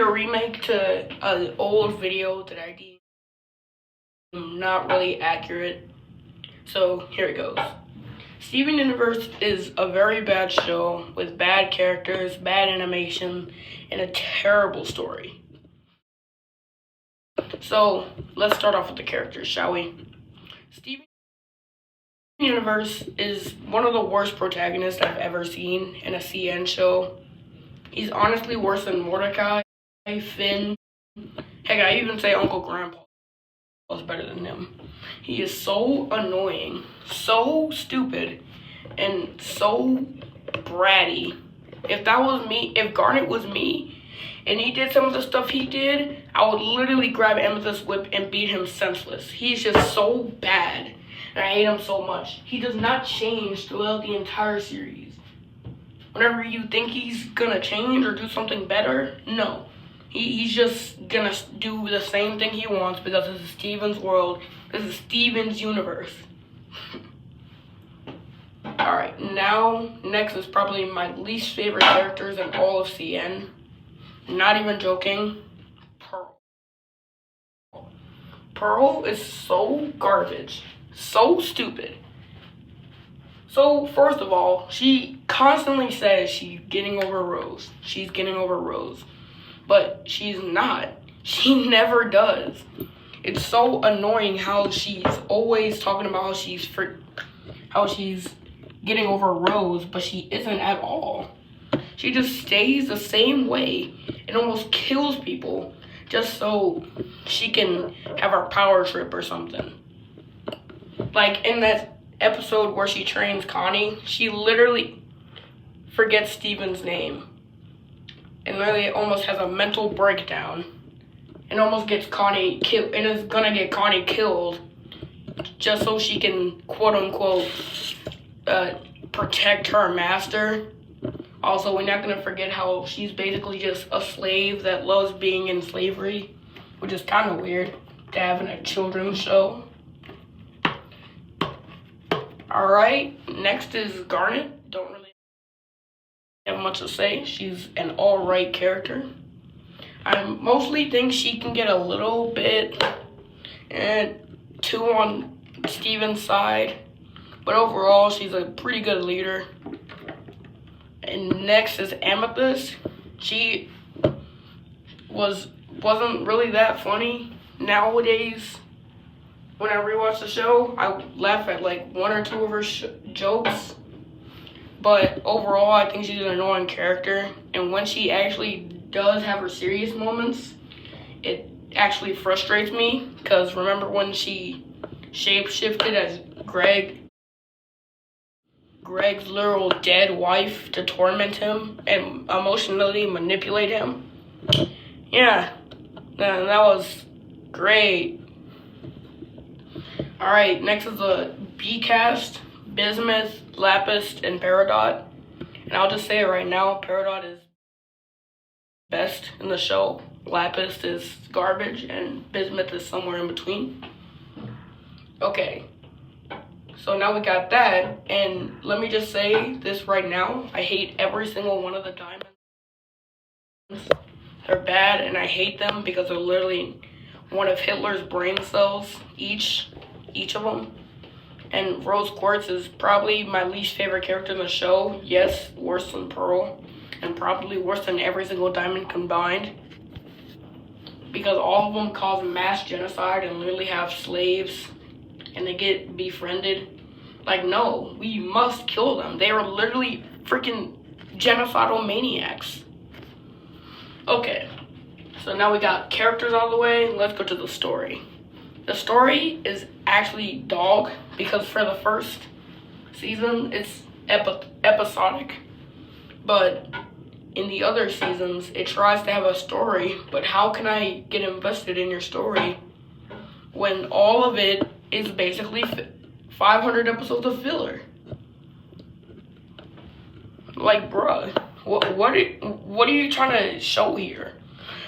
a remake to an old video that I deemed not really accurate. So here it goes. Steven Universe is a very bad show with bad characters, bad animation, and a terrible story. So let's start off with the characters, shall we? Steven Universe is one of the worst protagonists I've ever seen in a CN show. He's honestly worse than Mordecai, Finn. Heck, I even say Uncle Grandpa was better than him. He is so annoying, so stupid, and so bratty. If that was me, if Garnet was me, and he did some of the stuff he did, I would literally grab Amethyst's whip and beat him senseless. He's just so bad, and I hate him so much. He does not change throughout the entire series. Whenever you think he's gonna change or do something better, no. He's just gonna do the same thing he wants because this is Steven's world. This is Steven's universe. Alright, now, next is probably my least favorite characters in all of CN. Not even joking. Pearl. Pearl is so garbage. So stupid. So, first of all, she constantly says she's getting over Rose. She's getting over Rose. But she's not. She never does. It's so annoying how she's always talking about how she's getting over Rose, but she isn't at all. She just stays the same way and almost kills people just so she can have her power trip or something. Like in that episode where she trains Connie, she literally forgets Steven's name and literally almost has a mental breakdown and almost gets Connie killed and is gonna get Connie killed just so she can quote unquote protect her master. Also, we're not gonna forget how she's basically just a slave that loves being in slavery, which is kind of weird to have in a children's show. Alright, next is Garnet. Don't really have much to say. She's an alright character. I mostly think she can get a little bit too on Steven's side, but overall she's a pretty good leader. And next is Amethyst. She wasn't really that funny. Nowadays, when I rewatch the show, I laugh at like one or two of her jokes. But overall, I think she's an annoying character. And when she actually does have her serious moments, it actually frustrates me. Because remember when she shapeshifted as Greg's literal dead wife to torment him and emotionally manipulate him? Yeah, that was great. Alright, next is the B-cast, Bismuth, Lapis, and Peridot. And I'll just say it right now, Peridot is best in the show. Lapis is garbage, and Bismuth is somewhere in between. Okay, so now we got that, and let me just say this right now. I hate every single one of the diamonds. They're bad, and I hate them because they're literally one of Hitler's brain cells, each of them. And Rose Quartz is probably my least favorite character in the show. Yes, worse than Pearl, and probably worse than every single diamond combined. Because all of them cause mass genocide and literally have slaves, and they get befriended. Like, no, we must kill them. They are literally freaking genocidal maniacs. Okay, so now we got characters out of the way. Let's go to the story. The story is actually dog because for the first season, it's episodic. But in the other seasons, it tries to have a story. But how can I get invested in your story when all of it is basically 500 episodes of filler? Like, bruh, what are you trying to show here?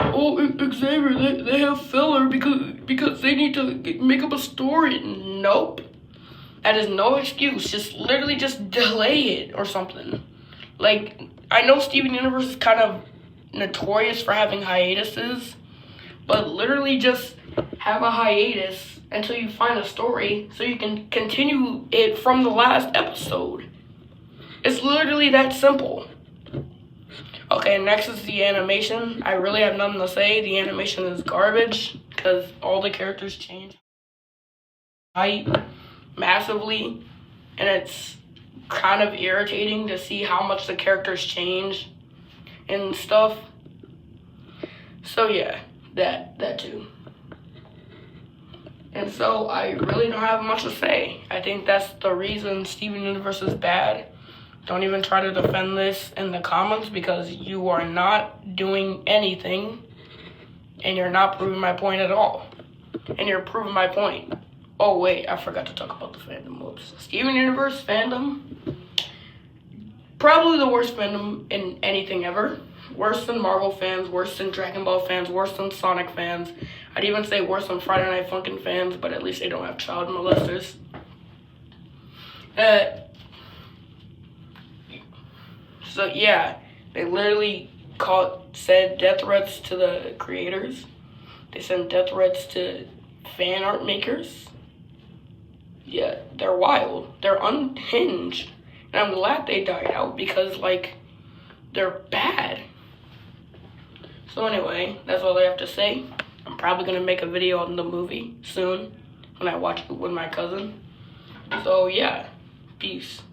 Oh, Xavier, they have filler because they need to make up a story. Nope. That is no excuse. Just literally just delay it or something. Like, I know Steven Universe is kind of notorious for having hiatuses, but literally just have a hiatus until you find a story so you can continue it from the last episode. It's literally that simple. Okay, next is the animation. I really have nothing to say. The animation is garbage because all the characters change height massively, and it's kind of irritating to see how much the characters change and stuff. So yeah, that too. And so I really don't have much to say. I think that's the reason Steven Universe is bad. Don't even try to defend this in the comments because you are not doing anything and you're not proving my point at all. And you're proving my point. Oh wait, I forgot to talk about the fandom. Whoops. Steven Universe fandom, probably the worst fandom in anything ever. Worse than Marvel fans, worse than Dragon Ball fans, worse than Sonic fans. I'd even say worse than Friday Night Funkin' fans, but at least they don't have child molesters. So yeah, they literally said death threats to the creators. They sent death threats to fan art makers. Yeah, they're wild. They're unhinged. And I'm glad they died out because, like, they're bad. So anyway, that's all I have to say. I'm probably going to make a video on the movie soon when I watch it with my cousin. So yeah, peace.